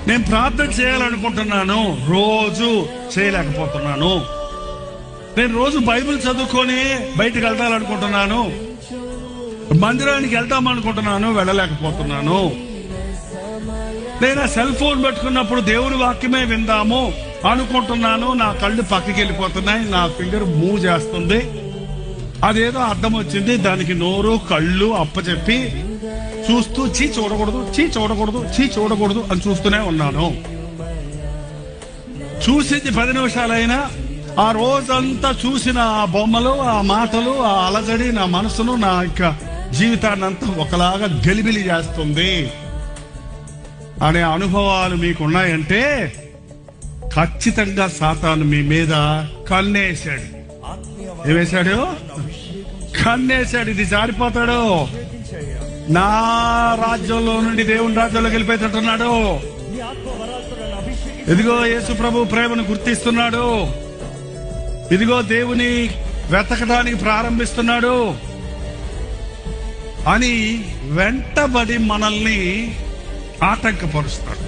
నేను ప్రార్థన చేయాలనుకుంటున్నాను, రోజు చేయలేకపోతున్నాను. నేను రోజు బైబిల్ చదువుకొని బయటకు వెళ్తాలనుకుంటున్నాను, మందిరానికి వెళ్తామనుకుంటున్నాను, వెళ్ళలేకపోతున్నాను. నేను ఆ సెల్ ఫోన్ పెట్టుకున్నప్పుడు దేవుని వాక్యమే విందాము అనుకుంటున్నాను, నా కళ్ళు పక్కకి వెళ్ళిపోతున్నాయి, నా ఫింగర్ మూవ్ చేస్తుంది. అదేదో అర్థం వచ్చింది, దానికి నోరు కళ్ళు అప్పచెప్పి చూస్తూ చీ చూడకూడదు, చీ చూడకూడదు, చీ చూడకూడదు అని చూస్తూనే ఉన్నాను. చూసింది 10 నిమిషాలైనా ఆ రోజంతా చూసిన ఆ బొమ్మలు, ఆ మాటలు, ఆ అలజడి నా మనసును, నా యొక్క జీవితాన్ని అంతా ఒకలాగా గలిబిలి చేస్తుంది అనే అనుభవాలు మీకున్నాయంటే ఖచ్చితంగా సాతాను మీ మీద కన్నేశాడు. ఏమేశాడు? కన్నేశాడు. ఇది జారిపోతాడు, నా రాజ్యంలో నుండి దేవుని రాజ్యంలోకి వెళ్ళిపోతుంటున్నాడు. ఇదిగో యేసు ప్రభు ప్రేమను గుర్తిస్తున్నాడు, ఇదిగో దేవుని వెతకడానికి ప్రారంభిస్తున్నాడు అని వెంటబడి మనల్ని ఆటంకపరుస్తాడు.